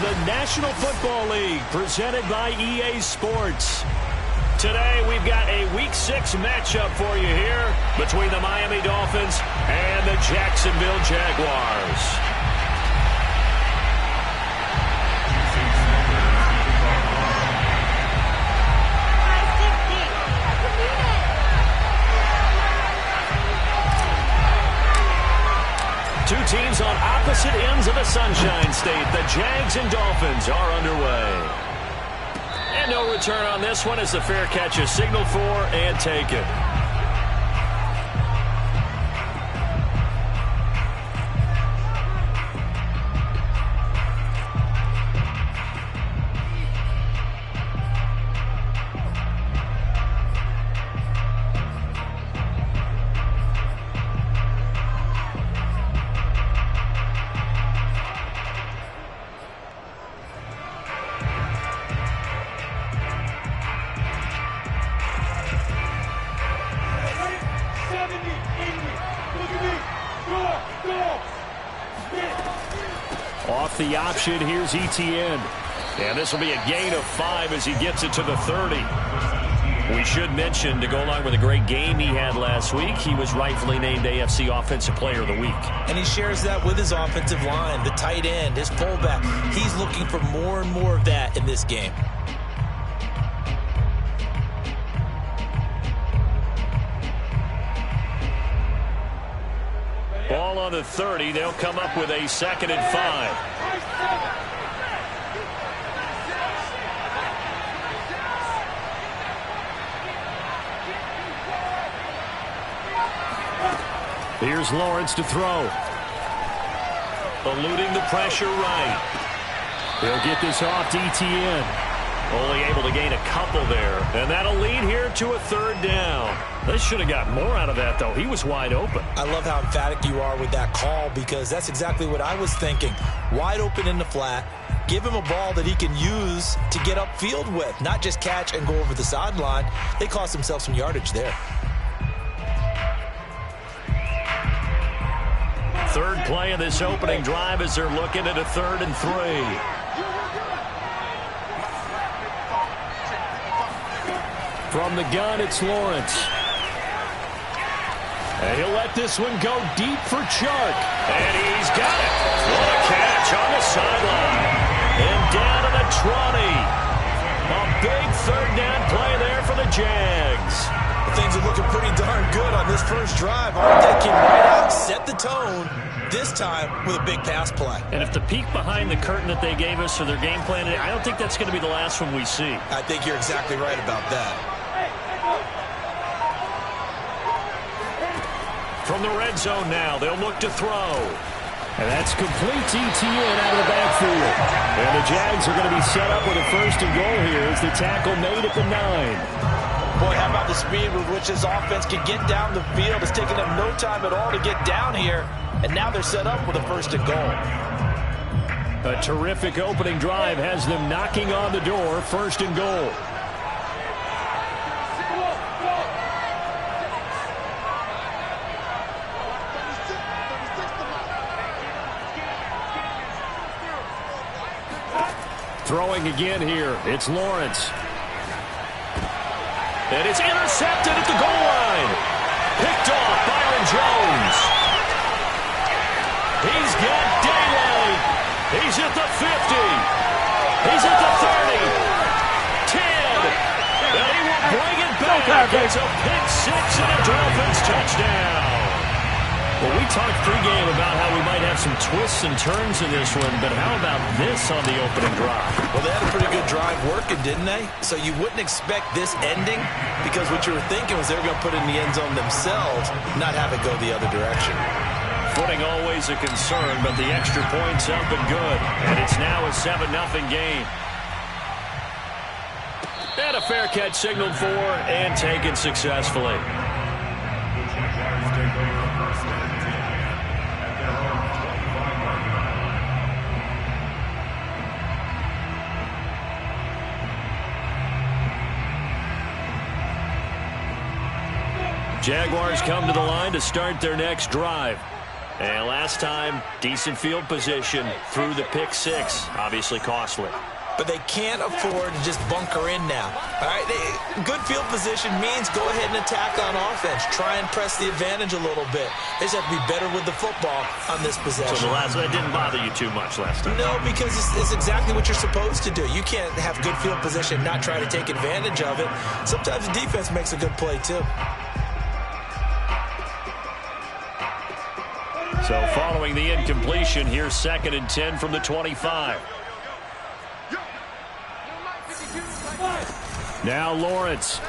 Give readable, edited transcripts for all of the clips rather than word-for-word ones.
the National Football League, presented by EA Sports. Today, we've got a Week 6 matchup for you here between the Miami Dolphins and the Jacksonville Jaguars. Two teams on opposite ends of the Sunshine State. The Jags and Dolphins are underway. And no return on this one as the fair catch is signaled for and taken. Off the option, here's Etienne. And this will be a gain of 5 as he gets it to the 30. We should mention, to go along with a great game he had last week, he was rightfully named AFC Offensive Player of the Week. And he shares that with his offensive line, the tight end, his fullback. He's looking for more and more of that in this game. Ball on the 30. They'll come up with a 2nd and 5. Here's Lawrence to throw. Eluding the pressure right. He'll get this off to Etienne. Only able to gain a couple there. And that'll lead here to a 3rd down. They should have got more out of that, though. He was wide open. I love how emphatic you are with that call, because that's exactly what I was thinking. Wide open in the flat. Give him a ball that he can use to get upfield with, not just catch and go over the sideline. They cost themselves some yardage there. 3rd play of this opening drive as they're looking at a 3rd and 3. From the gun, it's Lawrence. And he'll let this one go deep for Chark. And he's got it. What a catch on the sideline. And down to the 20. A big 3rd down play there for the Jags. Things are looking pretty darn good on this first drive. Aren't they? Came right out, set the tone, this time with a big pass play. And if the peek behind the curtain that they gave us for their game plan, I don't think that's going to be the last one we see. I think you're exactly right about that. From the red zone now, they'll look to throw. And that's complete to Etienne out of the backfield. And the Jags are going to be set up with a 1st and goal here as the tackle made at the 9. Boy, how about the speed with which this offense can get down the field? It's taken them no time at all to get down here. And now they're set up with a 1st and goal. A terrific opening drive has them knocking on the door, 1st and goal. Throwing again here, it's Lawrence. And it's intercepted at the goal line. Picked off Byron Jones. He's got daylight. He's at the 50. He's at the 30. 10. And he will bring it back. It's a pick 6 and a Dolphins touchdown. Well, we talked pregame about how we might have some twists and turns in this one, but how about this on the opening drive? Well, they had a pretty good drive working, didn't they? So you wouldn't expect this ending, because what you were thinking was they were going to put it in the end zone themselves, not have it go the other direction. Footing always a concern, but the extra point's up and good. And it's now a 7-0 game. And a fair catch signaled for and taken successfully. Jaguars come to the line to start their next drive. And last time, decent field position through the pick six. Obviously costly. But they can't afford to just bunker in now. All right, good field position means go ahead and attack on offense. Try and press the advantage a little bit. They just have to be better with the football on this possession. So that didn't bother you too much last time? No, because it's exactly what you're supposed to do. You can't have good field position and not try to take advantage of it. Sometimes the defense makes a good play, too. So following the incompletion, here's 2nd and 10 from the 25. Now Lawrence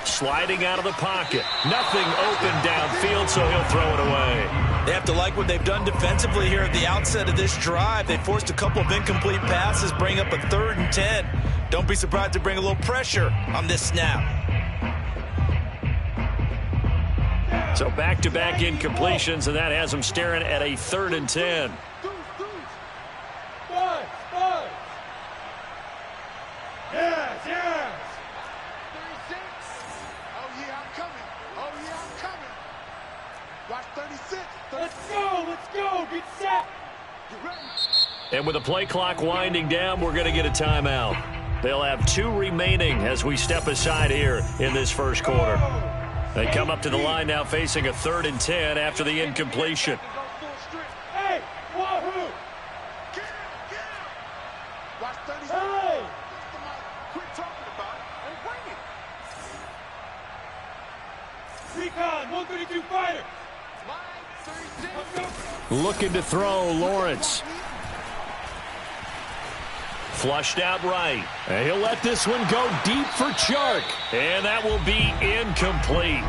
sliding out of the pocket. Nothing open downfield, so he'll throw it away. They have to like what they've done defensively here at the outset of this drive. They forced a couple of incomplete passes, bring up a 3rd and 10. Don't be surprised to bring a little pressure on this snap. So back-to-back incompletions, and that has them staring at a 3rd and 10. Yes, yes. 36. Oh, yeah, I'm coming. Oh, yeah, I'm coming. Watch 36. Let's go. Get set. Get ready. And with the play clock winding down, we're going to get a timeout. They'll have 2 remaining as we step aside here in this first quarter. They come up to the line now facing a 3rd and 10 after the incompletion. Hey, wahoo. Get him. Watch 36. Hey. Quit talking about it and bring it. Recon, 132 fighter. Looking to throw, Lawrence. Flushed out right. And he'll let this one go deep for Chark. And that will be incomplete.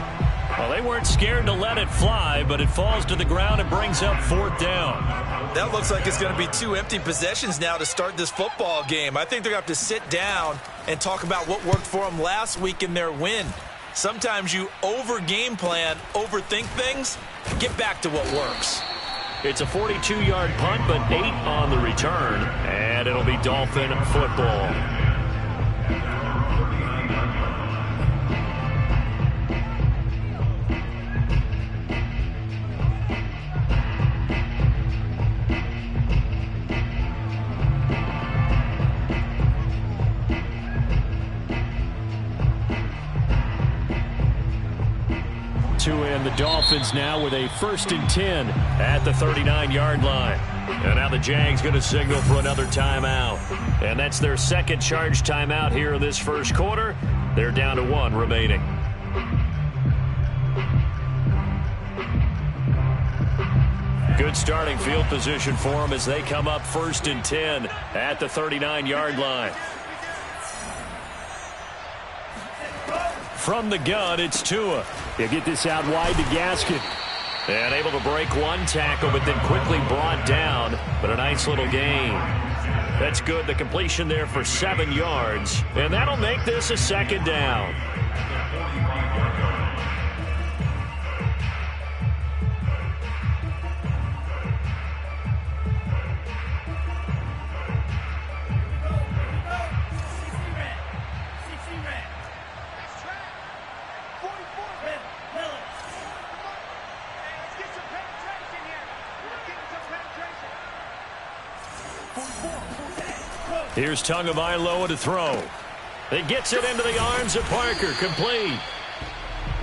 Well, they weren't scared to let it fly, but it falls to the ground and brings up 4th down. That looks like it's going to be 2 empty possessions now to start this football game. I think they're going to have to sit down and talk about what worked for them last week in their win. Sometimes you over-game plan, overthink things. Get back to what works. It's a 42-yard punt, but 8 on the return, and it'll be Dolphin football. 2 in. The Dolphins now with a 1st and 10 at the 39-yard line. And now the Jags going to signal for another timeout. And that's their 2nd charge timeout here in this first quarter. They're down to 1 remaining. Good starting field position for them as they come up 1st and 10 at the 39-yard line. From the gun, it's Tua. He'll get this out wide to Gaskin. And able to break 1 tackle, but then quickly brought down. But a nice little gain. That's good. The completion there for 7 yards. And that'll make this a 2nd down. Here's Tagovailoa to throw. It gets it into the arms of Parker. Complete.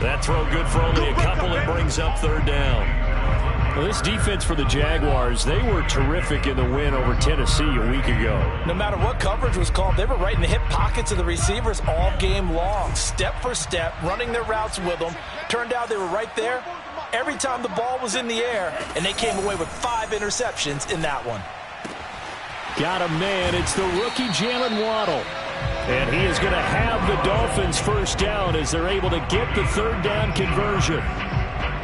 That throw good for only a couple. It brings up 3rd down. Well, this defense for the Jaguars, they were terrific in the win over Tennessee a week ago. No matter what coverage was called, they were right in the hip pockets of the receivers all game long. Step for step, running their routes with them. Turned out they were right there every time the ball was in the air, and they came away with 5 interceptions in that one. Got a man. It's the rookie Jalen Waddle. And he is going to have the Dolphins 1st down as they're able to get the 3rd down conversion.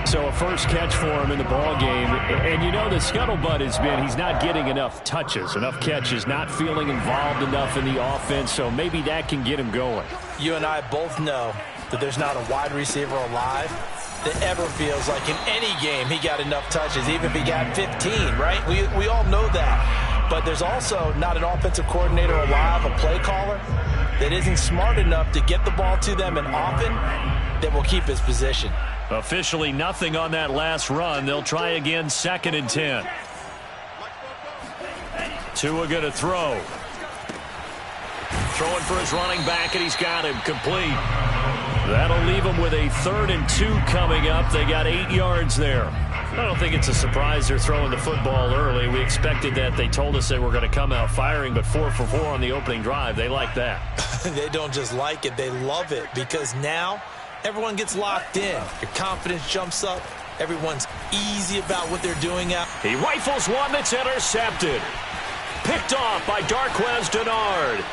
So a first catch for him in the ball game. And you know the scuttlebutt has been he's not getting enough touches, enough catches, not feeling involved enough in the offense. So maybe that can get him going. You and I both know that there's not a wide receiver alive that ever feels like in any game he got enough touches, even if he got 15, right? We all know that. But there's also not an offensive coordinator alive, a play caller, that isn't smart enough to get the ball to them and often that will keep his position. Officially nothing on that last run. They'll try again, 2nd and 10. Tua going to throw. Throwing for his running back, and he's got him complete. That'll leave him with a 3rd and 2 coming up. They got 8 yards there. I don't think it's a surprise they're throwing the football early. We expected that. They told us they were going to come out firing, but 4 for 4 on the opening drive. They like that. They don't just like it, they love it, because now everyone gets locked in. Your confidence jumps up. Everyone's easy about what they're doing out. He rifles one that's intercepted. Picked off by Darquez Denard.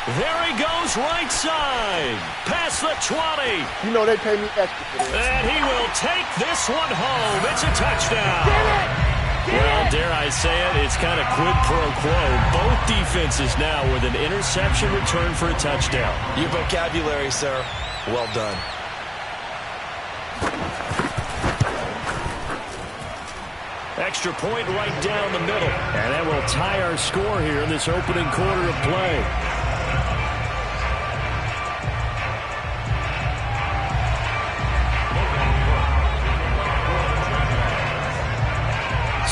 There he goes, right side. Past the 20. You know they pay me extra for this. And he will take this one home. It's a touchdown. Well, dare I say it, it's kind of quid pro quo. Both defenses now with an interception return for a touchdown. Your vocabulary, sir. Well done. Extra point right down the middle. And that will tie our score here in this opening quarter of play.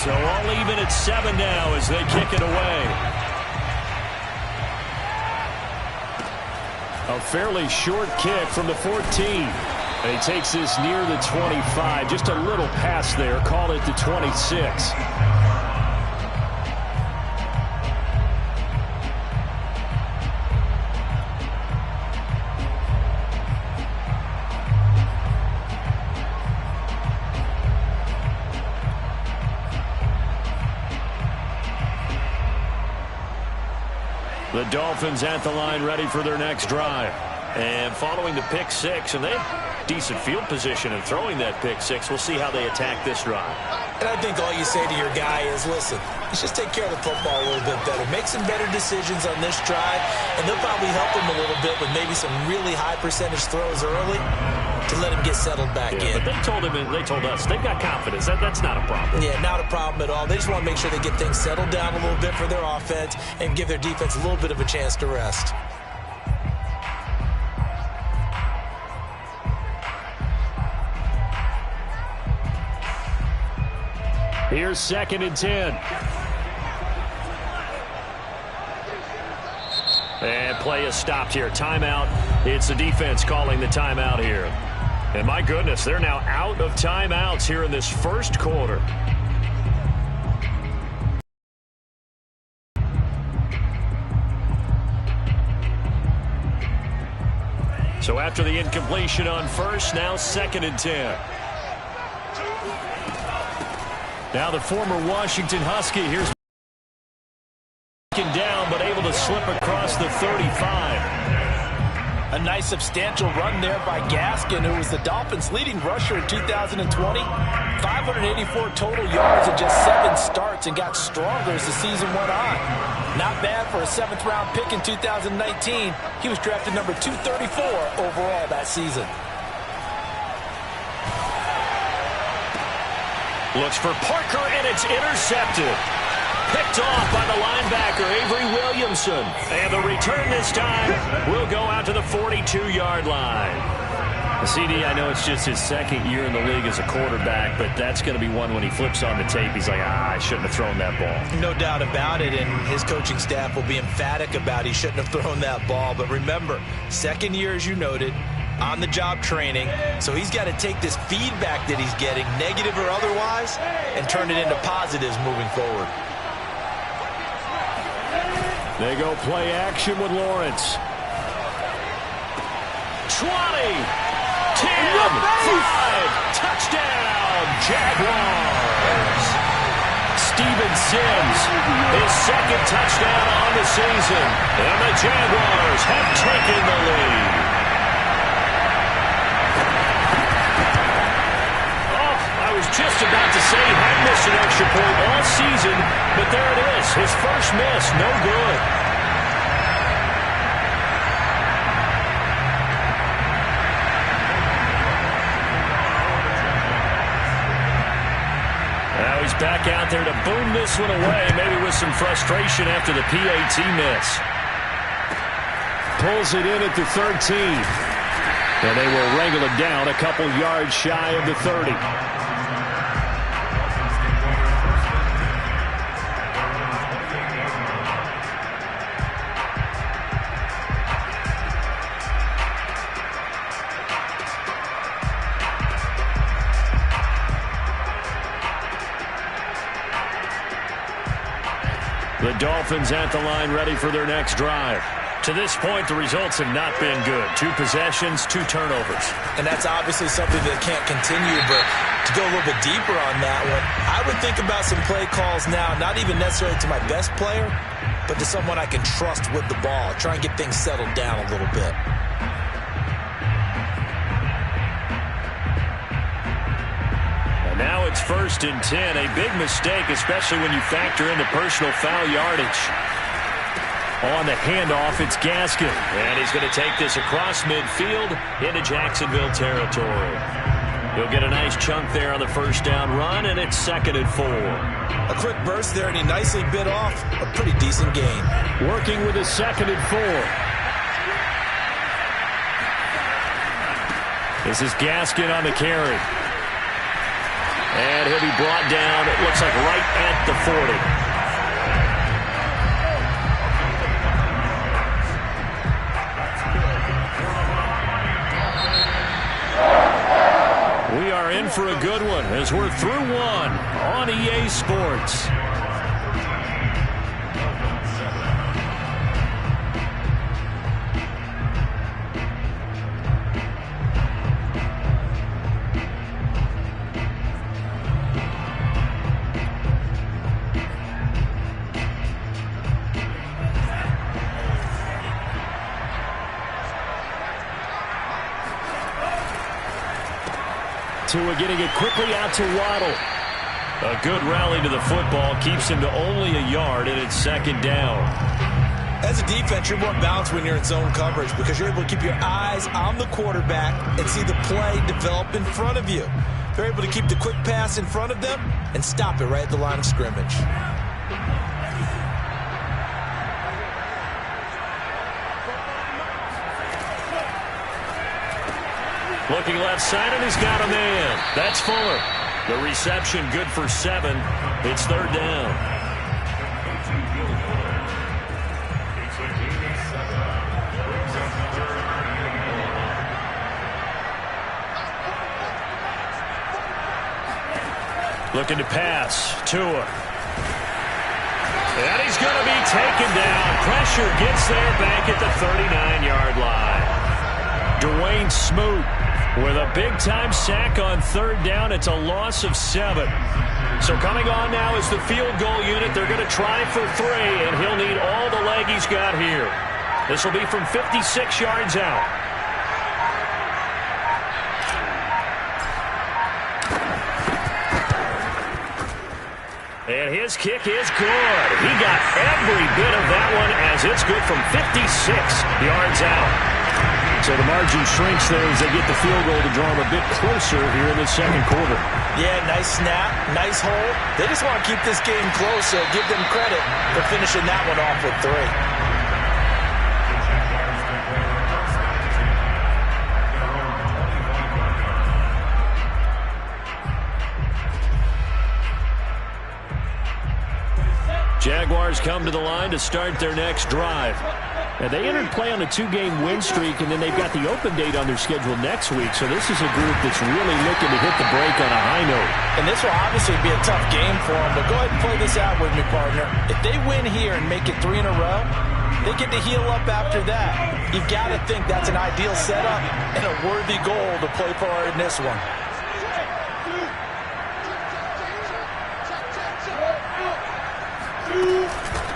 So all even at 7 now as they kick it away. A fairly short kick from the 14. And he takes this near the 25. Just a little pass there. Call it the 26. The Dolphins at the line ready for their next drive. And following the pick six, and they have decent field position in throwing that pick six. We'll see how they attack this drive. And I think all you say to your guy is, listen, let's just take care of the football a little bit better. Make some better decisions on this drive, and they'll probably help him a little bit with maybe some really high percentage throws early to let him get settled back in. But they told him, and they told us, they've got confidence. That's not a problem. Yeah, not a problem at all. They just want to make sure they get things settled down a little bit for their offense and give their defense a little bit of a chance to rest. Here's 2nd and 10. And play is stopped here. Timeout. It's the defense calling the timeout here. And my goodness, they're now out of timeouts here in this first quarter. So after the incompletion on first, now 2nd and 10. Now the former Washington Husky, here's down, but able to slip across the 35. A nice substantial run there by Gaskin, who was the Dolphins' leading rusher in 2020. 584 total yards in just 7 starts, and got stronger as the season went on. Not bad for a 7th-round pick in 2019. He was drafted number 234 overall that season. Looks for Parker, and it's intercepted. Picked off by the linebacker, Avery Williamson. And the return this time will go out to the 42-yard line. CD, I know it's just his 2nd year in the league as a quarterback, but that's going to be one when he flips on the tape. He's like, I shouldn't have thrown that ball. No doubt about it, and his coaching staff will be emphatic about he shouldn't have thrown that ball. But remember, 2nd year, as you noted, on-the-job training, so he's got to take this feedback that he's getting, negative or otherwise, and turn it into positives moving forward. They go play action with Lawrence. 20, 10, 5, touchdown, Jaguars. Steven Sims, his 2nd touchdown on the season, and the Jaguars have taken the lead. I was just about to say he had missed an extra point all season, but there it is. His first miss, no good. Now he's back out there to boom this one away, maybe with some frustration after the PAT miss. Pulls it in at the 13. And they will wrangle it down a couple yards shy of the 30. The Dolphins at the line ready for their next drive. To this point, the results have not been good. 2 possessions, 2 turnovers. And that's obviously something that can't continue, but to go a little bit deeper on that one, I would think about some play calls now, not even necessarily to my best player, but to someone I can trust with the ball. Try and get things settled down a little bit. Now it's 1st and 10. A big mistake, especially when you factor in the personal foul yardage. On the handoff, it's Gaskin. And he's going to take this across midfield into Jacksonville territory. He'll get a nice chunk there on the first down run, and it's 2nd and 4. A quick burst there, and he nicely bit off a pretty decent gain. Working with his 2nd and 4. This is Gaskin on the carry. And he'll be brought down, it looks like right at the 40. We are in for a good one as we're through one on EA Sports. Tua getting it quickly out to Waddle. A good rally to the football keeps him to only a yard, and it's 2nd down. As a defense, you're more balanced when you're in zone coverage because you're able to keep your eyes on the quarterback and see the play develop in front of you. They're able to keep the quick pass in front of them and stop it right at the line of scrimmage. Looking left side, and he's got a man. That's Fuller. The reception good for 7. It's 3rd down. Looking to pass. Tua. And he's going to be taken down. Pressure gets there back at the 39-yard line. Dwayne Smoot with a big-time sack on 3rd down. It's a loss of 7. So coming on now is the field goal unit. They're going to try for 3, and he'll need all the leg he's got here. This will be from 56 yards out. And his kick is good. He got every bit of that one as it's good from 56 yards out. So the margin shrinks there as they get the field goal to draw them a bit closer here in the 2nd quarter. Yeah, nice snap, nice hole. They just want to keep this game close, so give them credit for finishing that one off with 3. Jaguars come to the line to start their next drive. And they entered play on a 2-game win streak, and then they've got the open date on their schedule next week. So this is a group that's really looking to hit the break on a high note. And this will obviously be a tough game for them, but go ahead and play this out with me, partner. If they win here and make it 3 in a row, they get to heal up after that. You've got to think that's an ideal setup and a worthy goal to play for in this one.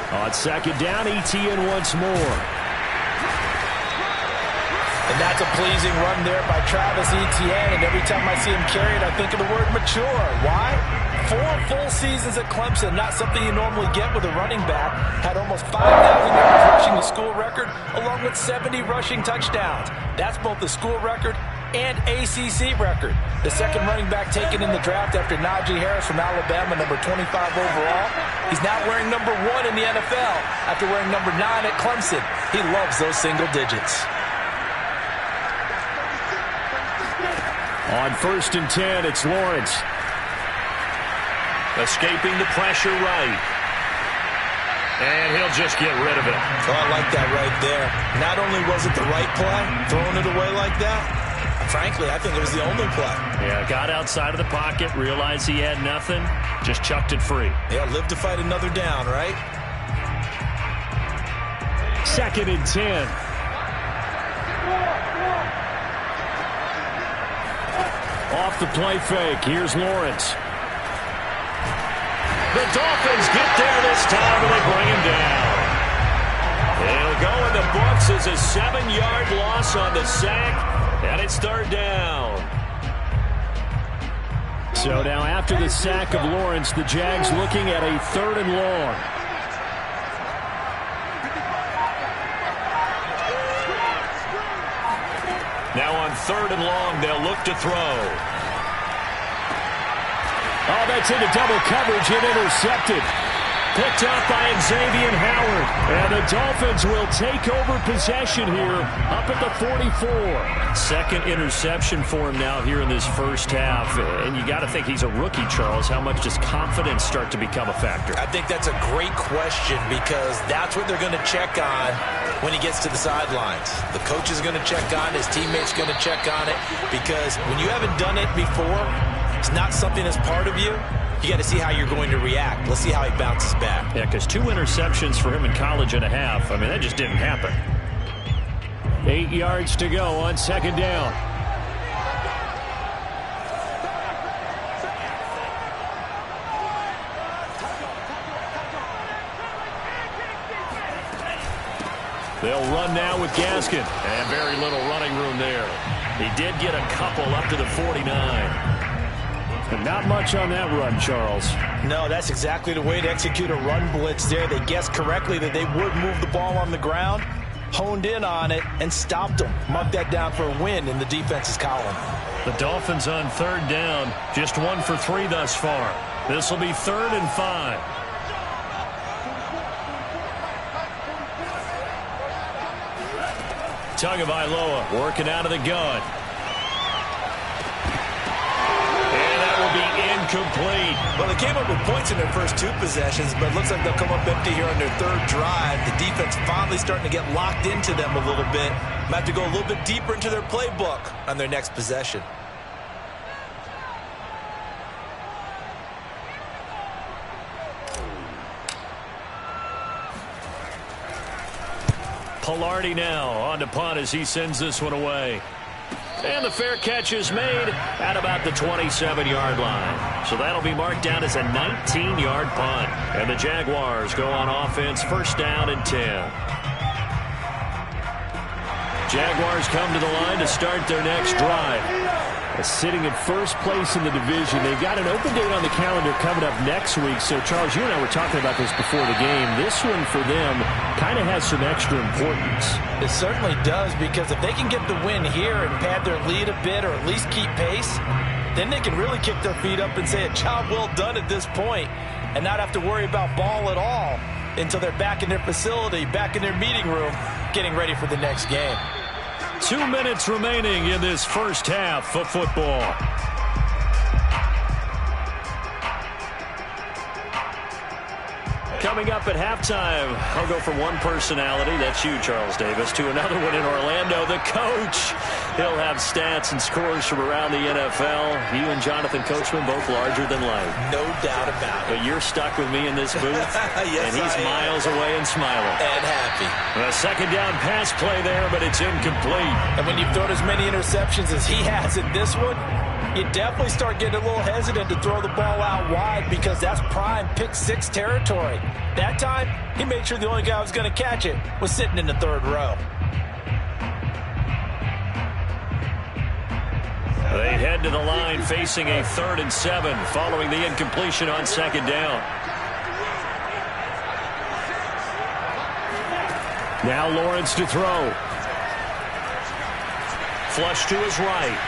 On 2nd down, ETN once more. And that's a pleasing run there by Travis Etienne. And every time I see him carry it, I think of the word mature. Why? 4 full seasons at Clemson, not something you normally get with a running back. Had almost 5,000 yards rushing the school record, along with 70 rushing touchdowns. That's both the school record and ACC record. The 2nd running back taken in the draft after Najee Harris from Alabama, number 25 overall. He's now wearing number 1 in the NFL after wearing number 9 at Clemson. He loves those single digits. On 1st and 10, it's Lawrence. Escaping the pressure right. And he'll just get rid of it. Oh, I like that right there. Not only was it the right play, throwing it away like that, frankly, I think it was the only play. Yeah, got outside of the pocket, realized he had nothing, just chucked it free. Yeah, live to fight another down, right? 2nd and 10. Off the play fake, here's Lawrence. The Dolphins get there this time, and they bring him down. It'll go in the books as a 7-yard loss on the sack, and it's 3rd down. So now after the sack of Lawrence, the Jags looking at a 3rd and long. Now on 3rd and long, they'll look to throw. Oh, that's into double coverage and intercepted. Picked up by Xavier Howard. And the Dolphins will take over possession here up at the 44. 2nd interception for him now here in this first half. And you got to think he's a rookie, Charles. How much does confidence start to become a factor? I think that's a great question because that's what they're going to check on when he gets to the sidelines. The coach is going to check on it. His teammates going to check on it because when you haven't done it before, it's not something that's part of you. You got to see how you're going to react. Let's see how he bounces back. Yeah, because 2 interceptions for him in college and a half. I mean, that just didn't happen. 8 yards to go on 2nd down. They'll run now with Gaskin. And very little running room there. He did get a couple up to the 49. But not much on that run, Charles. No, that's exactly the way to execute a run blitz there. They guessed correctly that they would move the ball on the ground, honed in on it, and stopped them. Marked that down for a win in the defense's column. The Dolphins on 3rd down, just 1 for 3 thus far. This will be 3rd and 5. Tagovailoa working out of the gun. Incomplete. Well, they came up with points in their first 2 possessions, but it looks like they'll come up empty here on their 3rd drive. The defense finally starting to get locked into them a little bit. Might have to go a little bit deeper into their playbook on their next possession. Pilardi now on to punt as he sends this one away. And the fair catch is made at about the 27-yard line. So that'll be marked down as a 19-yard punt. And the Jaguars go on offense, 1st down and 10. Jaguars come to the line to start their next drive. Sitting in 1st place in the division. They've got an open date on the calendar coming up next week. So, Charles, you and I were talking about this before the game. This one for them kind of has some extra importance. It certainly does, because if they can get the win here and pad their lead a bit or at least keep pace, then they can really kick their feet up and say a job well done at this point and not have to worry about ball at all until they're back in their facility, back in their meeting room, getting ready for the next game. 2 minutes remaining in this first half of football. Coming up at halftime, I'll go from one personality, that's you, Charles Davis, to another one in Orlando, the coach. He'll have stats and scores from around the NFL. You and Jonathan Coachman both larger than life. No doubt about it. But you're stuck with me in this booth, yes, and he's miles away and smiling. And happy. A 2nd down pass play there, but it's incomplete. And when you've thrown as many interceptions as he has in this one, you definitely start getting a little hesitant to throw the ball out wide because that's prime pick 6 territory. That time, he made sure the only guy who was going to catch it was sitting in the 3rd row. They head to the line facing a 3rd and 7 following the incompletion on 2nd down. Now Lawrence to throw. Flush to his right.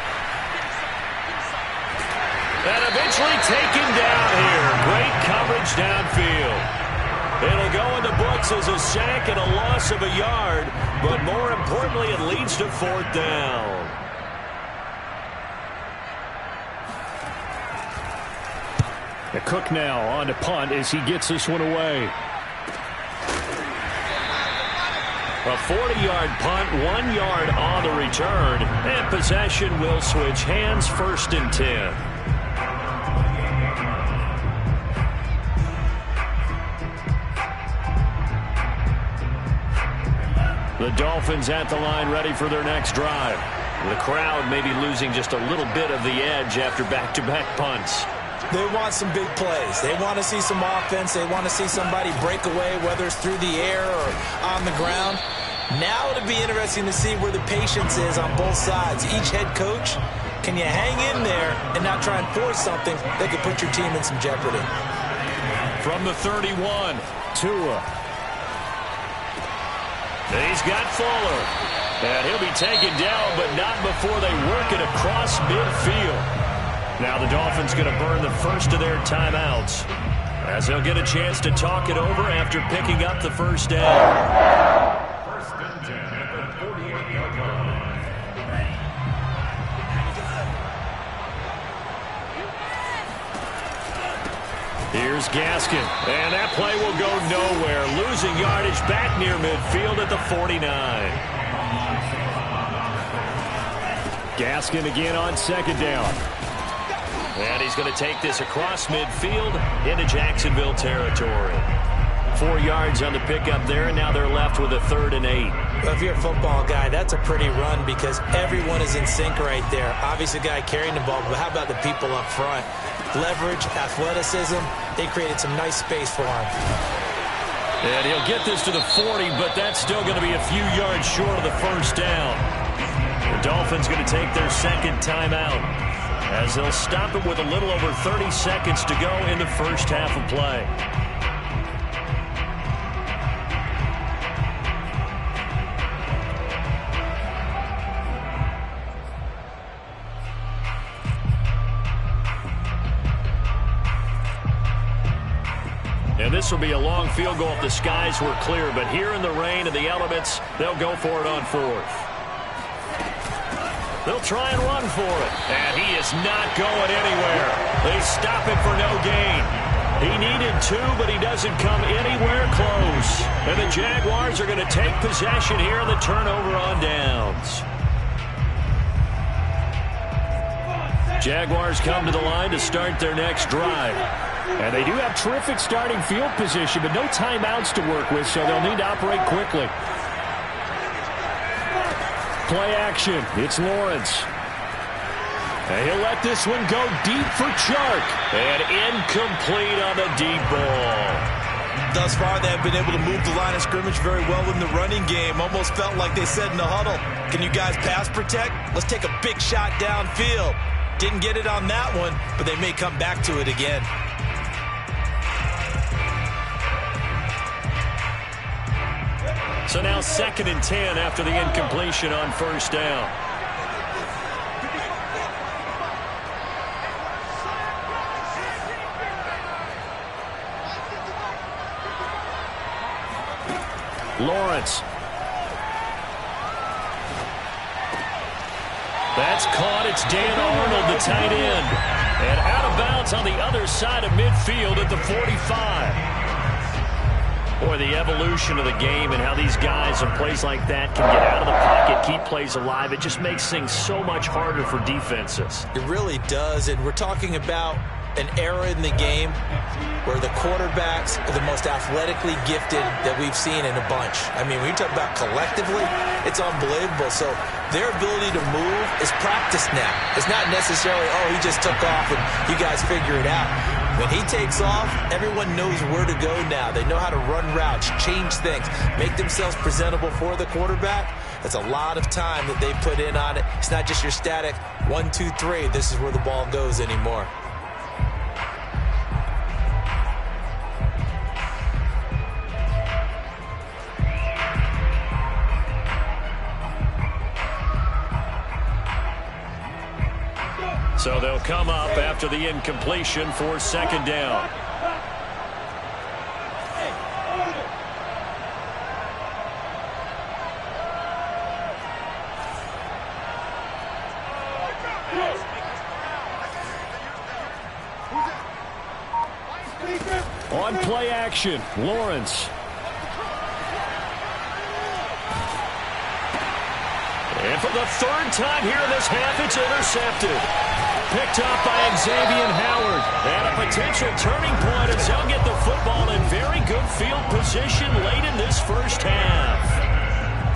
And eventually taken down here. Great coverage downfield. It'll go in the books as a sack and a loss of a yard, but more importantly, it leads to 4th down. The Cook now on to punt as he gets this one away. A 40-yard punt, 1 yard on the return, and possession will switch hands, 1st and 10. The Dolphins at the line ready for their next drive. The crowd may be losing just a little bit of the edge after back-to-back punts. They want some big plays. They want to see some offense. They want to see somebody break away, whether it's through the air or on the ground. Now it'll be interesting to see where the patience is on both sides. Each head coach, can you hang in there and not try and force something that could put your team in some jeopardy? From the 31, Tua. He's got Fuller. And he'll be taken down, but not before they work it across midfield. Now the Dolphins going to burn the first of their timeouts, as they'll get a chance to talk it over after picking up the first down. First and 10 at the 48-yard line. Here's Gaskin, and that play will go nowhere. Losing yardage back near midfield at the 49. Gaskin again on 2nd down. And he's going to take this across midfield into Jacksonville territory. 4 yards on the pickup there, and now they're left with a 3rd and 8. Well, if you're a football guy, that's a pretty run because everyone is in sync right there. Obviously, the guy carrying the ball, but how about the people up front? Leverage, athleticism, they created some nice space for him. And he'll get this to the 40, but that's still going to be a few yards short of the first down. The Dolphins going to take their 2nd timeout, as they'll stop it with a little over 30 seconds to go in the first half of play. And this will be a long field goal if the skies were clear, but here in the rain and the elements, they'll go for it on 4th. They'll try and run for it, and he is not going anywhere. They stop it for no gain. He needed 2, but he doesn't come anywhere close. And the Jaguars are going to take possession here in the turnover on downs. Jaguars come to the line to start their next drive. And they do have terrific starting field position, but no timeouts to work with, so they'll need to operate quickly. Play action. It's Lawrence. And he'll let this one go deep for Chark. And incomplete on the deep ball. Thus far, they have been able to move the line of scrimmage very well in the running game. Almost felt like they said in the huddle, can you guys pass protect? Let's take a big shot downfield. Didn't get it on that one, but they may come back to it again. So now 2nd and 10 after the incompletion on first down. Lawrence. That's caught. It's Dan Arnold, the tight end. And out of bounds on the other side of midfield at the 45. Boy, the evolution of the game and how these guys in plays like that can get out of the pocket, keep plays alive, it just makes things so much harder for defenses. It really does, and we're talking about an era in the game where the quarterbacks are the most athletically gifted that we've seen in a bunch. I mean, when you talk about collectively, it's unbelievable. So their ability to move is practiced now. It's not necessarily, oh, he just took off and you guys figure it out. When he takes off, everyone knows where to go now. They know how to run routes, change things, make themselves presentable for the quarterback. That's a lot of time that they put in on it. It's not just your static 1, 2, 3. This is where the ball goes anymore. So they'll come up after the incompletion for 2nd down. On play action, Lawrence. And for the third time here in this half, it's intercepted. Picked up by Xavier Howard. And a potential turning point as they'll get the football in very good field position late in this first half.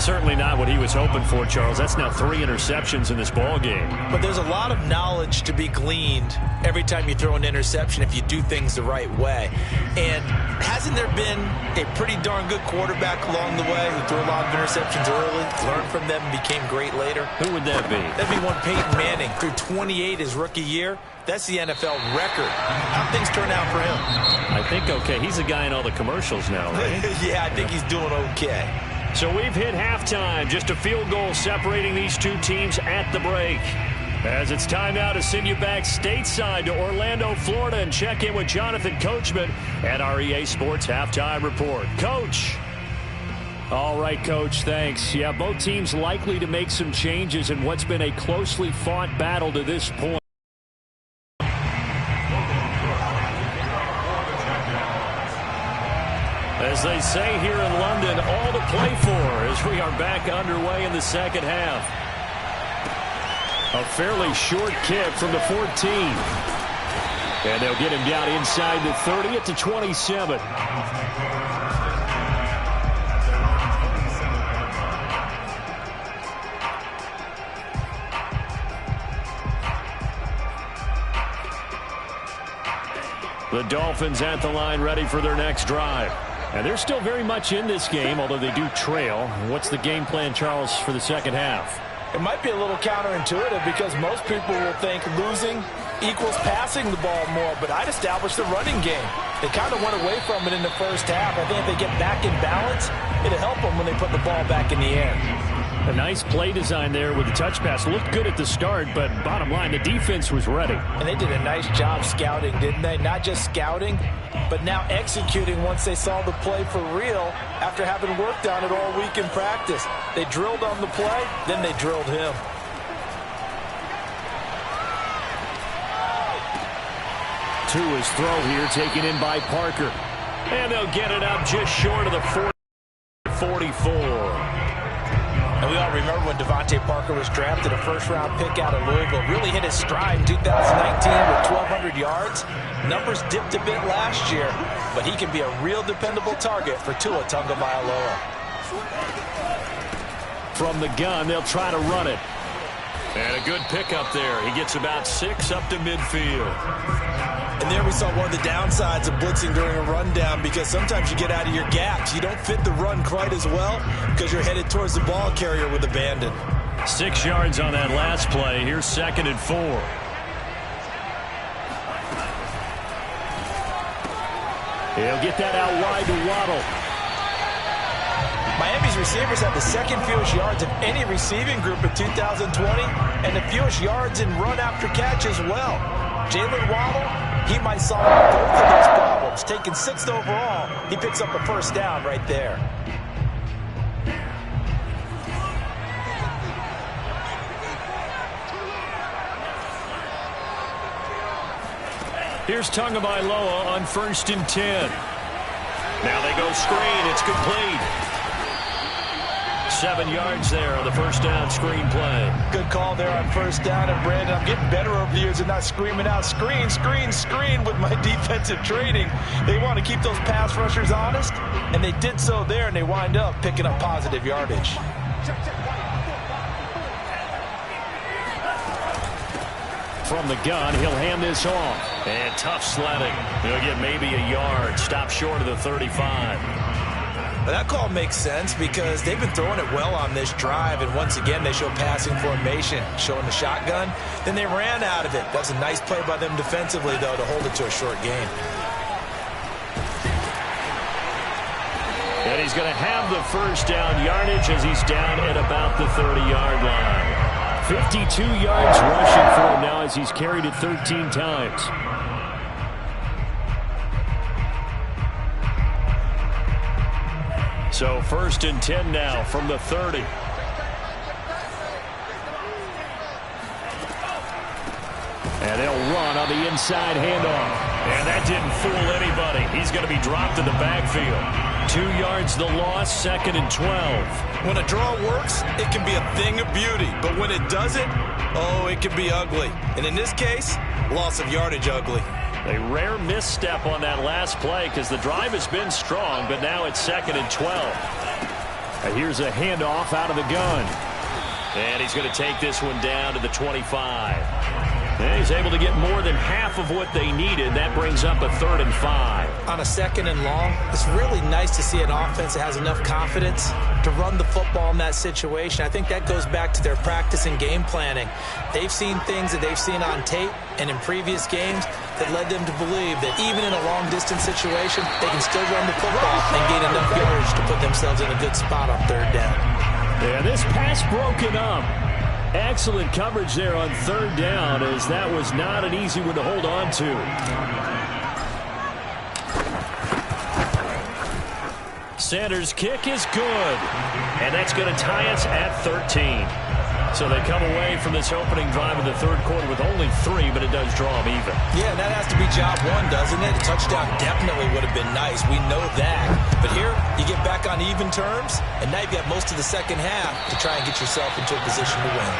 Certainly not what he was hoping for, Charles. That's now 3 interceptions in this ball game. But there's a lot of knowledge to be gleaned every time you throw an interception if you do things the right way. And hasn't there been a pretty darn good quarterback along the way who threw a lot of interceptions early, learned from them, and became great later? Who would that be? That'd be one Peyton Manning. Threw 28 his rookie year. That's the NFL record. How things turn out for him? I think okay. He's the guy in all the commercials now, right? Yeah, I think he's doing okay. So we've hit halftime. Just a field goal separating these two teams at the break. As it's time now to send you back stateside to Orlando, Florida, and check in with Jonathan Coachman at our EA Sports Halftime Report. Coach. All right, Coach, thanks. Yeah, both teams likely to make some changes in what's been a closely fought battle to this point. As they say here in London, all to play for as we are back underway in the second half. A fairly short kick from the 14. And they'll get him down inside the 30 at the 27. The Dolphins at the line ready for their next drive. And they're still very much in this game, although they do trail. What's the game plan, Charles, for the second half? It might be a little counterintuitive because most people will think losing equals passing the ball more, but I'd establish the running game. They kind of went away from it in the first half. I think if they get back in balance, it'll help them when they put the ball back in the air. A nice play design there with the touch pass. Looked good at the start, but bottom line, the defense was ready. And they did a nice job scouting, didn't they? Not just scouting, but now executing once they saw the play for real after having worked on it all week in practice. They drilled on the play, then they drilled him. To his throw here, taken in by Parker. And they'll get it up just short of the 44. And we all remember when Devontae Parker was drafted, a first-round pick out of Louisville. Really hit his stride in 2019 with 1,200 yards. Numbers dipped a bit last year, but he can be a real dependable target for Tua Tagovailoa. From the gun, they'll try to run it. And a good pickup there. He gets about 6 up to midfield. And there we saw one of the downsides of blitzing during a rundown because sometimes you get out of your gaps. You don't fit the run quite as well because you're headed towards the ball carrier with abandon. 6 yards on that last play. Here's 2nd and 4. He'll get that out wide to Waddle. Miami's receivers have the second fewest yards of any receiving group in 2020 and the fewest yards in run after catch as well. Jalen Waddle, he might solve both of those problems. Taking 6th overall, he picks up a first down right there. Here's Tagovailoa on 1st and 10. Now they go screen. It's complete. 7 yards there on the first down screen play. Good call there on first down. And Brandon, I'm getting better over the years and not screaming out screen, screen, screen with my defensive training. They want to keep those pass rushers honest, and they did so there, and they wind up picking up positive yardage. From the gun, he'll hand this off. And tough sledding. He'll get maybe a yard. Stop short of the 35. That call makes sense because they've been throwing it well on this drive, and once again they show passing formation, showing the shotgun. Then they ran out of it. That was a nice play by them defensively, though, to hold it to a short gain. And he's going to have the first down yardage as he's down at about the 30-yard line. 52 yards rushing for him now as he's carried it 13 times. So 1st and 10 now from the 30. And They'll run on the inside handoff. And that didn't fool anybody. He's going to be dropped in the backfield. 2 yards the loss, 2nd and 12. When a draw works, it can be a thing of beauty. But when it doesn't, oh, it can be ugly. And in this case, loss of yardage ugly. A rare misstep on that last play because the drive has been strong, but now it's 2nd and 12. And here's a handoff out of the gun. And he's going to take this one down to the 25. And he's able to get more than half of what they needed. That brings up a 3rd and 5. On a 2nd and long, it's really nice to see an offense that has enough confidence to run the football in that situation. I think that goes back to their practice and game planning. They've seen things that they've seen on tape and in previous games that led them to believe that even in a long-distance situation, they can still run the football and gain enough yardage to put themselves in a good spot on 3rd down. Yeah, this pass broken up. Excellent coverage there on 3rd down, as that was not an easy one to hold on to. Sanders' kick is good, and that's going to tie us at 13. So they come away from this opening drive in the 3rd quarter with only 3, but it does draw them even. Yeah, that has to be job 1, doesn't it? A touchdown definitely would have been nice. We know that. But here, you get back on even terms, and now you've got most of the second half to try and get yourself into a position to win.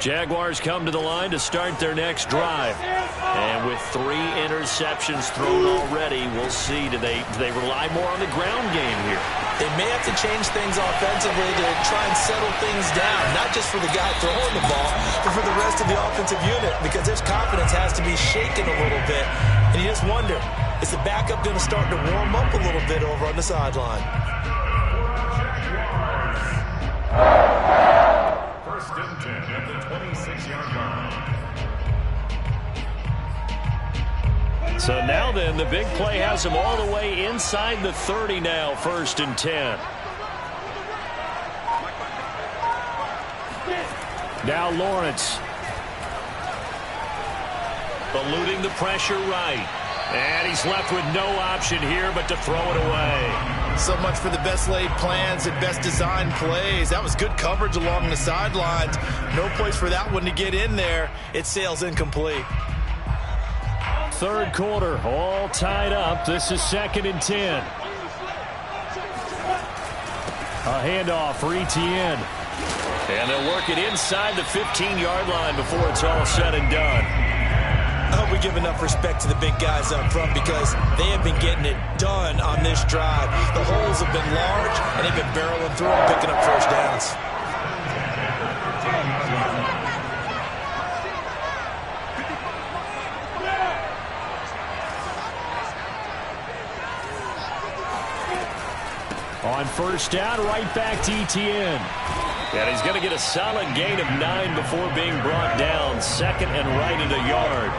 Jaguars come to the line to start their next drive. And with 3 interceptions thrown already, we'll see. Do they rely more on the ground game here? They may have to change things offensively to try and settle things down, not just for the guy throwing the ball, but for the rest of the offensive unit, because their confidence has to be shaken a little bit. And you just wonder, is the backup going to start to warm up a little bit over on the sideline? First and 10 at the 26-yard line. So now then, the big play has him all the way inside the 30 now, 1st and 10. Now Lawrence. Eluding the pressure right. And he's left with no option here but to throw it away. So much for the best laid plans and best designed plays. That was good coverage along the sidelines. No place for that one to get in there. It sails incomplete. 3rd quarter, all tied up. This is 2nd and 10. A handoff for Etienne. And they'll work it inside the 15-yard line before it's all said and done. I hope we give enough respect to the big guys up front because they have been getting it done on this drive. The holes have been large, and they've been barreling through and picking up 1st downs. On 1st down, right back to Etienne. And he's going to get a solid gain of 9 before being brought down. 2nd and right at a yard.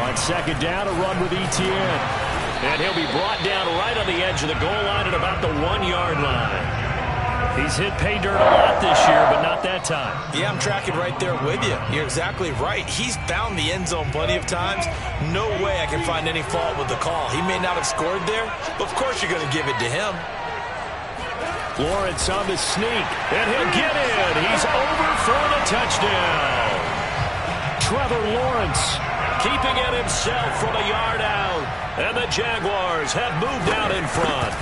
On 2nd down, a run with Etienne. And he'll be brought down right on the edge of the goal line at about the 1-yard line. He's hit pay dirt a lot this year, but not that time. Yeah, I'm tracking right there with you. You're exactly right. He's found the end zone plenty of times. No way I can find any fault with the call. He may not have scored there, but of course you're going to give it to him. Lawrence on the sneak, and he'll get in. He's over for the touchdown. Trevor Lawrence keeping it himself from a yard out, and the Jaguars have moved out in front.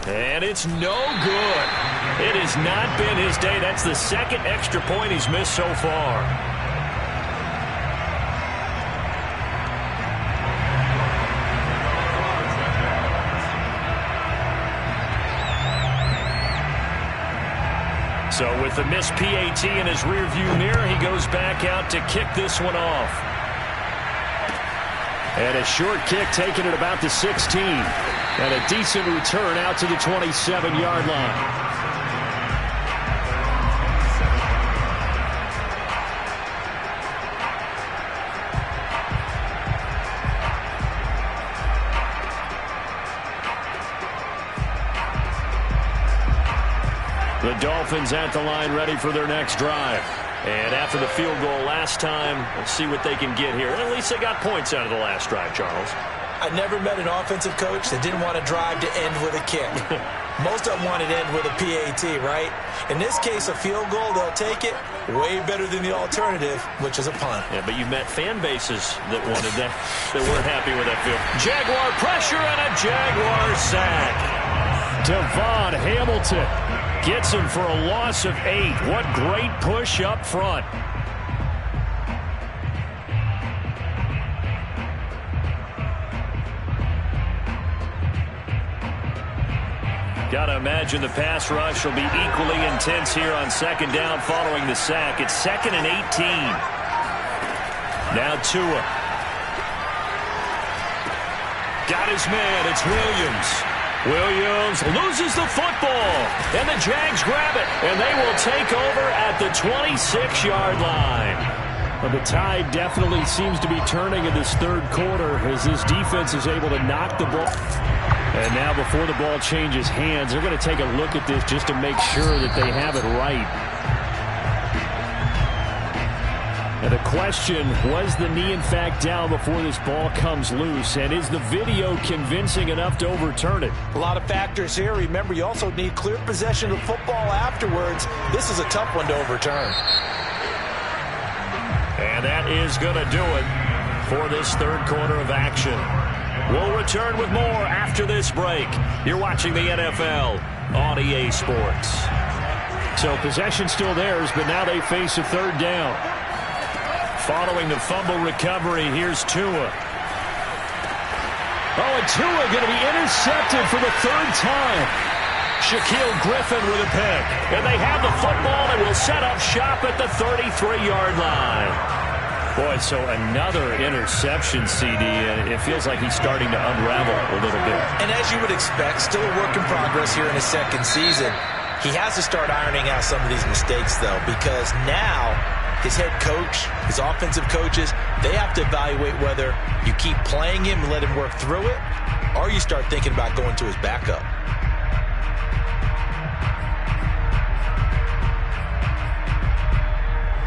And it's no good. It has not been his day. That's the 2nd extra point he's missed so far. So with the missed PAT in his rearview mirror, he goes back out to kick this one off. And a short kick taken at about the 16. And a decent return out to the 27-yard line. The Dolphins at the line, ready for their next drive. And after the field goal last time, we'll see what they can get here. At least they got points out of the last drive, Charles. I never met an offensive coach that didn't want to drive to end with a kick. Most of them want it to end with a PAT, right? In this case, a field goal, they'll take it. Way better than the alternative, which is a punt. Yeah, but you've met fan bases that wanted that, that weren't happy with that field. Jaguar pressure and a Jaguar sack. Devon Hamilton gets him for a loss of 8. What great push up front. Got to imagine the pass rush will be equally intense here on second down following the sack. It's 2nd and 18. Now Tua. Got his man. It's Williams. Williams loses the football, and the Jags grab it, and they will take over at the 26-yard line. Well, the tide definitely seems to be turning in this third quarter as this defense is able to knock the ball. And now before the ball changes hands, they're going to take a look at this just to make sure that they have it right. And the question, was the knee in fact down before this ball comes loose? And is the video convincing enough to overturn it? A lot of factors here. Remember, you also need clear possession of the football afterwards. This is a tough one to overturn. And that is going to do it for this third quarter of action. We'll return with more after this break. You're watching the NFL on EA Sports. So possession still theirs, but now they face a third down. Following the fumble recovery, here's Tua. Oh, and Tua going to be intercepted for the third time. Shaquille Griffin with a pick. And they have the football and will set up shop at the 33-yard line. Boy, so another interception, CD, and it feels like he's starting to unravel a little bit. And as you would expect, still a work in progress here in his second season. He has to start ironing out some of these mistakes, though, because now his head coach, his offensive coaches, they have to evaluate whether you keep playing him and let him work through it, or you start thinking about going to his backup.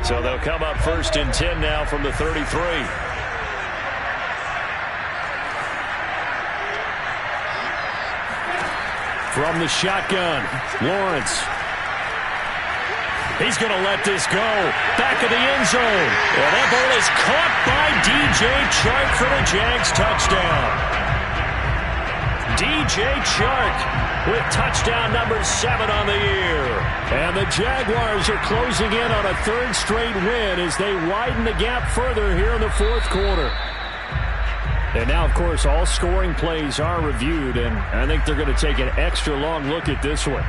So they'll come up 1st and 10 now from the 33. From the shotgun, Lawrence. He's going to let this go. Back of the end zone. And that ball is caught by DJ Chark for the Jags touchdown. DJ Chark with touchdown number 7 on the year. And the Jaguars are closing in on a third straight win as they widen the gap further here in the fourth quarter. And now, of course, all scoring plays are reviewed, and I think they're going to take an extra long look at this one.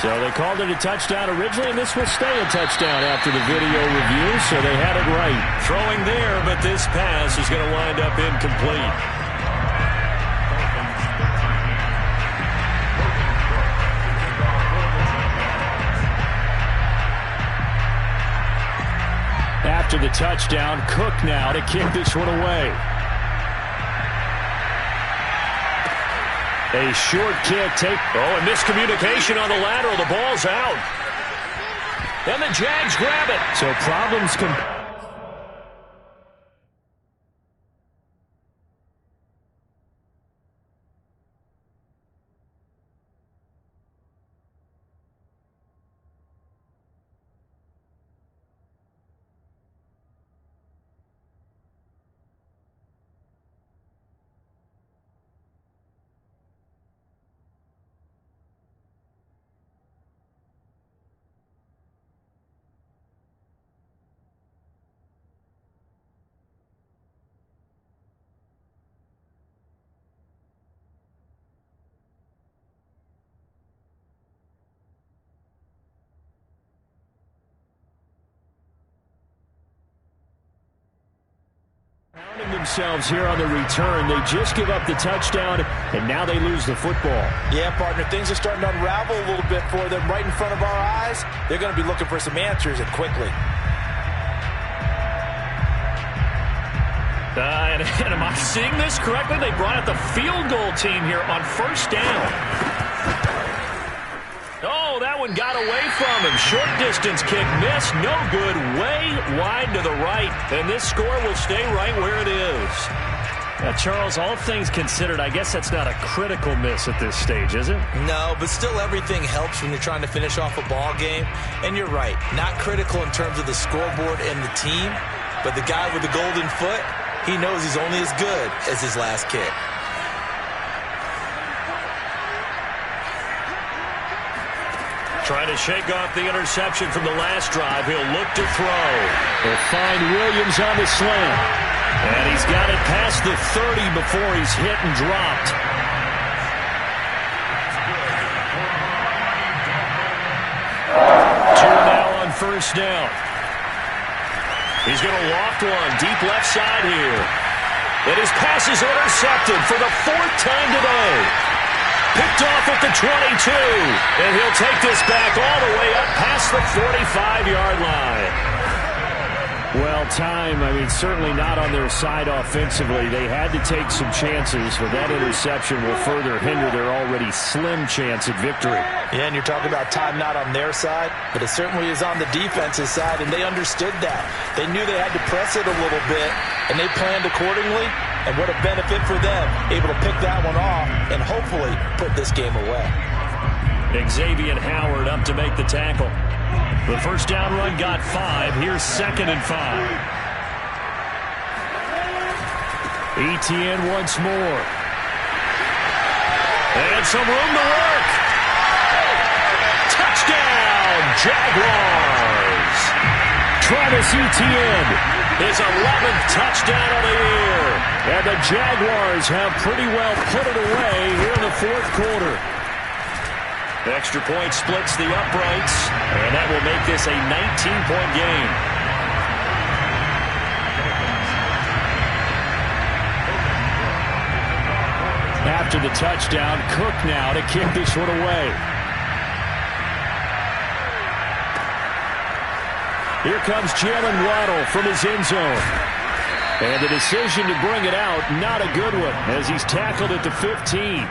So they called it a touchdown originally, and this will stay a touchdown after the video review, so they had it right. Throwing there, but this pass is going to wind up incomplete. After the touchdown, Cook now to kick this one away. A short kick. And miscommunication on the lateral. The ball's out. And the Jags grab it. So problems come. Themselves here on the return. They just give up the touchdown, and now they lose the football. Yeah, partner, things are starting to unravel a little bit for them right in front of our eyes. They're going to be looking for some answers, and quickly. And am I seeing this correctly? They brought out the field goal team here on first down. Oh, that one got away from him. Short distance kick missed. No good. Way wide to the right. And this score will stay right where it is. Now, Charles, all things considered, I guess that's not a critical miss at this stage, is it? No, but still everything helps when you're trying to finish off a ball game. And you're right, not critical in terms of the scoreboard and the team, but the guy with the golden foot, he knows he's only as good as his last kick. Trying to shake off the interception from the last drive. He'll look to throw. He'll find Williams on the slant. And he's got it past the 30 before he's hit and dropped. Two now on first down. He's going to loft one deep left side here. And his pass is intercepted for the fourth time today. Picked off at the 22. And he'll take this back all the way up past the 45-yard line. Well, time, certainly not on their side offensively. They had to take some chances, but that interception will further hinder their already slim chance at victory. Yeah, and you're talking about time not on their side, but it certainly is on the defense's side, and they understood that. They knew they had to press it a little bit, and they planned accordingly, and what a benefit for them, able to pick that one off and hopefully put this game away. Xavier Howard up to make the tackle. The first down run got 5. Here's 2nd and 5. Etienne once more. And some room to work. Touchdown, Jaguars. Travis Etienne, his 11th touchdown of the year. And the Jaguars have pretty well put it away here in the fourth quarter. The extra point splits the uprights, and that will make this a 19-point game. After the touchdown, Cook now to kick this one away. Here comes Jalen Waddle from his end zone. And the decision to bring it out, not a good one, as he's tackled at the 15.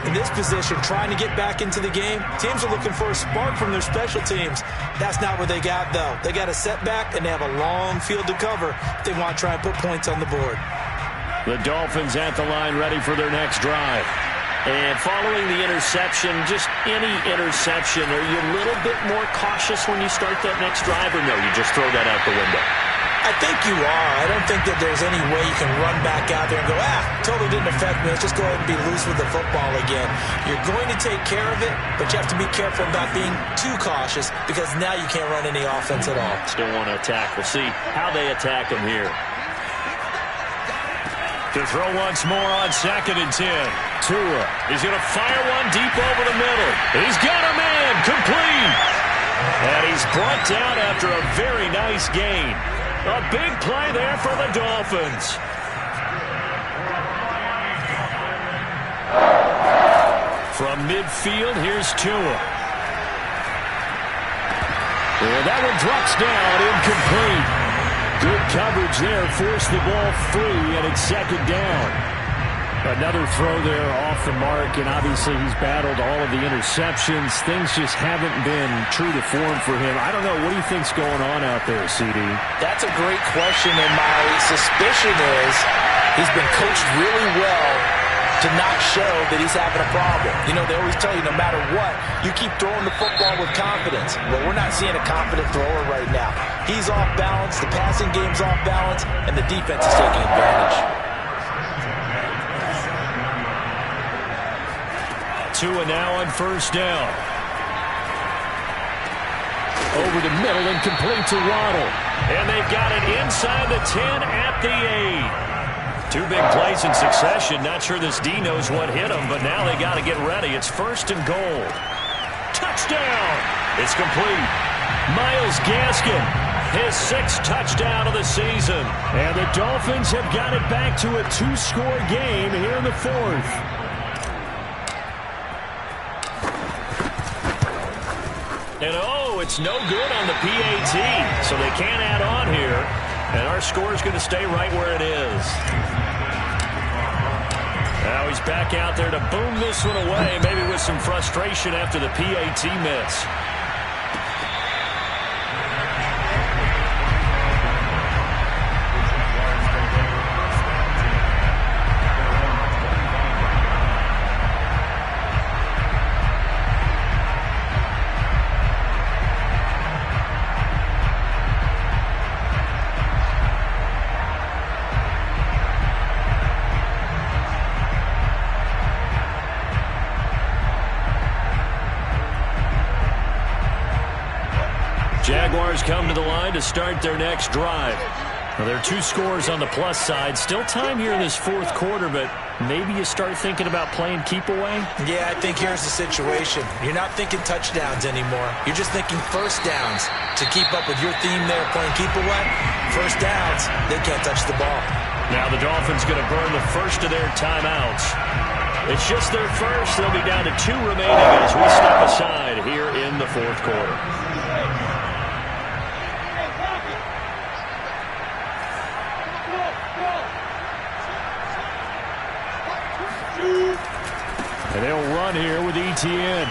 In this position, trying to get back into the game, teams are looking for a spark from their special teams. That's not what they got, though. They got a setback, and they have a long field to cover if they want to try and put points on the board. The Dolphins at the line ready for their next drive. And following the interception, just any interception, are you a little bit more cautious when you start that next drive, or no, you just throw that out the window? I think you are. I don't think that there's any way you can run back out there and go, totally didn't affect me. Let's just go ahead and be loose with the football again. You're going to take care of it, but you have to be careful about being too cautious because now you can't run any offense at all. Still want to attack. We'll see how they attack him here. To throw once more on 2nd and 10. Tua. He's going to fire one deep over the middle. He's got a man. Complete. And he's brought down after a very nice gain. A big play there for the Dolphins. From midfield, here's Tua. Well, that one drops down, incomplete. Good coverage there, forced the ball free, and it's 2nd down. Another throw there off the mark, and obviously he's battled all of the interceptions. Things just haven't been true to form for him. I don't know. What do you think's going on out there, CD? That's a great question, and my suspicion is he's been coached really well to not show that he's having a problem. You know, they always tell you no matter what, you keep throwing the football with confidence. Well, we're not seeing a confident thrower right now. He's off balance, the passing game's off balance, and the defense is taking advantage. Tua now on first down. Over the middle and complete to Waddle. And they've got it inside the 10 at the 8. Two big plays in succession. Not sure this D knows what hit him, but now they got to get ready. It's 1st and goal. Touchdown! It's complete. Myles Gaskin, his 6th touchdown of the season. And the Dolphins have got it back to a 2-score game here in the 4th. And it's no good on the PAT, so they can't add on here. And our our score is going to stay right where it is. Now he's back out there to boom this one away, maybe with some frustration after the PAT miss. Jaguars come to the line to start their next drive. Well, there are 2 scores on the plus side. Still time here in this fourth quarter, but maybe you start thinking about playing keep away? Yeah, I think here's the situation. You're not thinking touchdowns anymore. You're just thinking first downs. To keep up with your theme there, playing keep away, first downs, they can't touch the ball. Now the Dolphins going to burn the first of their timeouts. It's just their first. They'll be down to 2 remaining as we step aside here in the fourth quarter. And they'll run here with Etienne.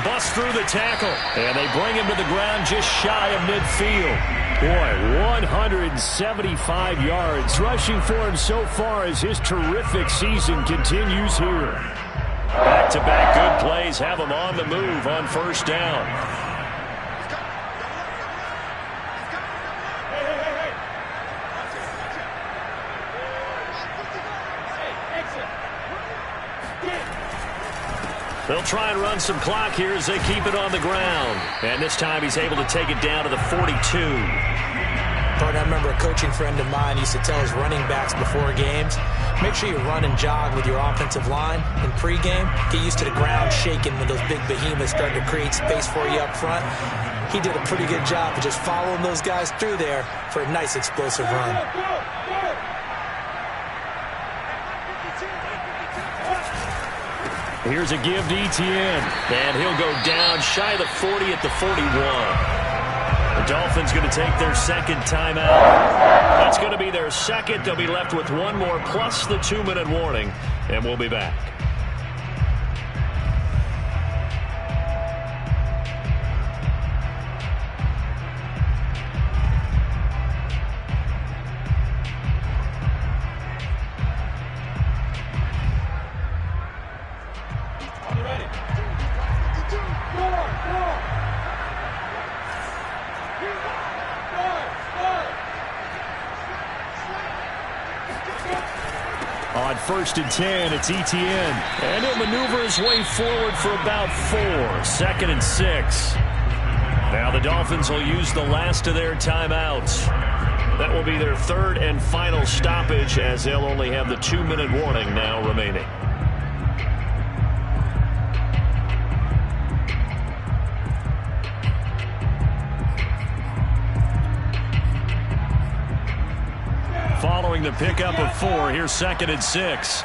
Bust through the tackle. And they bring him to the ground just shy of midfield. Boy, 175 yards rushing for him so far as his terrific season continues here. Back-to-back good plays have him on the move on first down. They'll try and run some clock here as they keep it on the ground. And this time he's able to take it down to the 42. I remember a coaching friend of mine used to tell his running backs before games, make sure you run and jog with your offensive line in pregame. Get used to the ground shaking when those big behemoths start to create space for you up front. He did a pretty good job of just following those guys through there for a nice explosive run. Here's a give to Etienne, and he'll go down shy of the 40 at the 41. The Dolphins going to take their second timeout. That's going to be their second. They'll be left with 1 more plus the 2-minute warning, and we'll be back. On 1st and 10, it's Etienne. And he'll maneuver his way forward for about 4. 2nd and 6. Now the Dolphins will use the last of their timeouts. That will be their 3rd and final stoppage as they'll only have the 2-minute warning now remaining. Following the pickup of 4, here's 2nd and 6.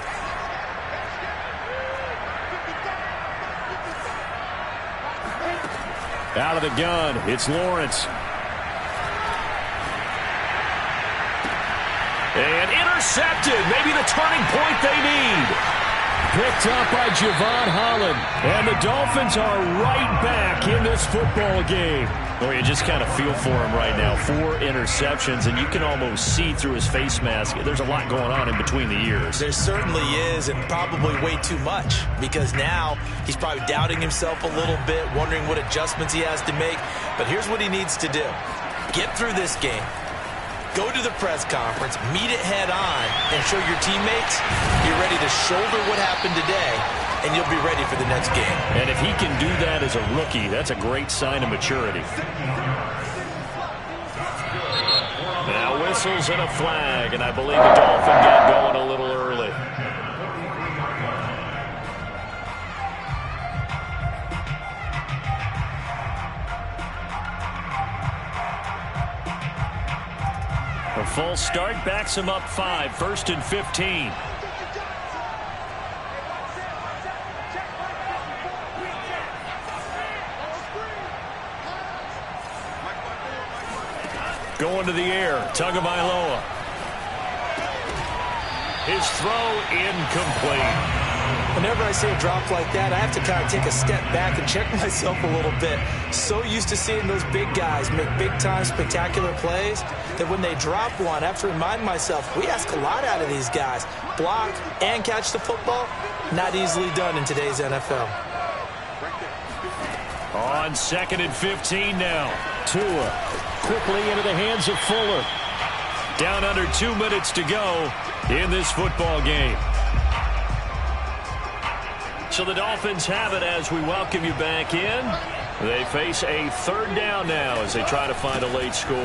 Out of the gun, it's Lawrence. And intercepted, maybe the turning point they need. Picked up by Javon Holland. And the Dolphins are right back in this football game. Well, you just kind of feel for him right now. 4 interceptions, and you can almost see through his face mask. There's a lot going on in between the ears. There certainly is, and probably way too much, because now he's probably doubting himself a little bit, wondering what adjustments he has to make. But here's what he needs to do. Get through this game. Go to the press conference, meet it head on, and show your teammates you're ready to shoulder what happened today, and you'll be ready for the next game. And if he can do that as a rookie, that's a great sign of maturity. Now whistles and a flag, and I believe the Dolphins got going a little early. A full start backs him up 5, 1st and 15. Going to the air. Tagovailoa. His throw incomplete. Whenever I see a drop like that, I have to kind of take a step back and check myself a little bit. So used to seeing those big guys make big-time spectacular plays that when they drop one, I have to remind myself, we ask a lot out of these guys. Block and catch the football, not easily done in today's NFL. On 2nd and 15 now. Tua quickly into the hands of Fuller. Down under 2 minutes to go in this football game. So the Dolphins have it as we welcome you back in. They face a 3rd down now as they try to find a late score.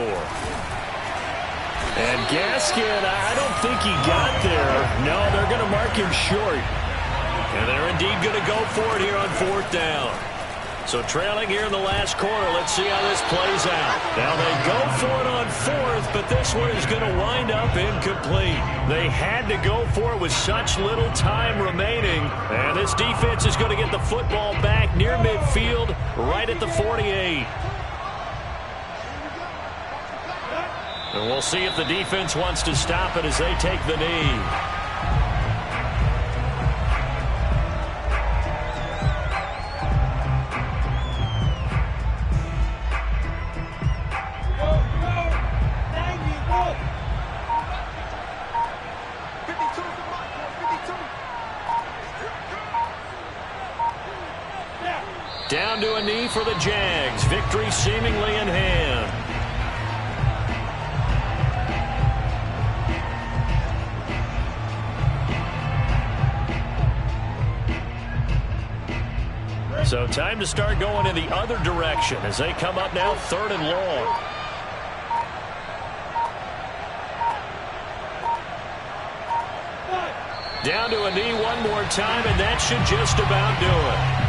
And Gaskin, I don't think he got there. No, they're going to mark him short. And they're indeed going to go for it here on 4th down. So trailing here in the last quarter, let's see how this plays out. Now they go for it on 4th, but this one is going to wind up incomplete. They had to go for it with such little time remaining. And this defense is going to get the football back near midfield, right at the 48. And we'll see if the defense wants to stop it as they take the knee. Down to a knee for the Jags. Victory seemingly in hand. So time to start going in the other direction as they come up now 3rd and long. Down to a knee one more time, and that should just about do it.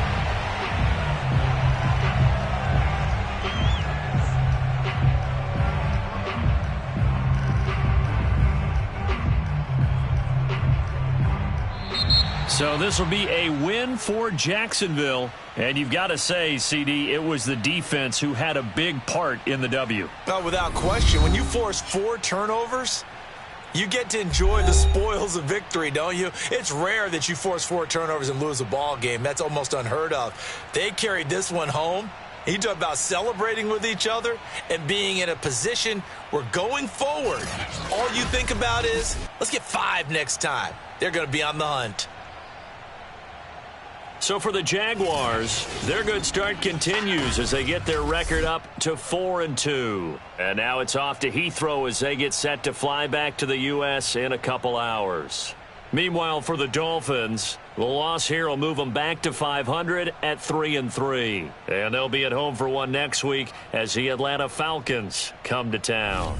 So this will be a win for Jacksonville. And you've got to say, CD, it was the defense who had a big part in the W. No, without question. When you force 4 turnovers, you get to enjoy the spoils of victory, don't you? It's rare that you force 4 turnovers and lose a ball game. That's almost unheard of. They carried this one home. You talk about celebrating with each other and being in a position where going forward, all you think about is, let's get 5 next time. They're going to be on the hunt. So for the Jaguars, their good start continues as they get their record up to 4-2. And now it's off to Heathrow as they get set to fly back to the U.S. in a couple hours. Meanwhile, for the Dolphins, the loss here will move them back to 500 at 3-3. And they'll be at home for one next week as the Atlanta Falcons come to town.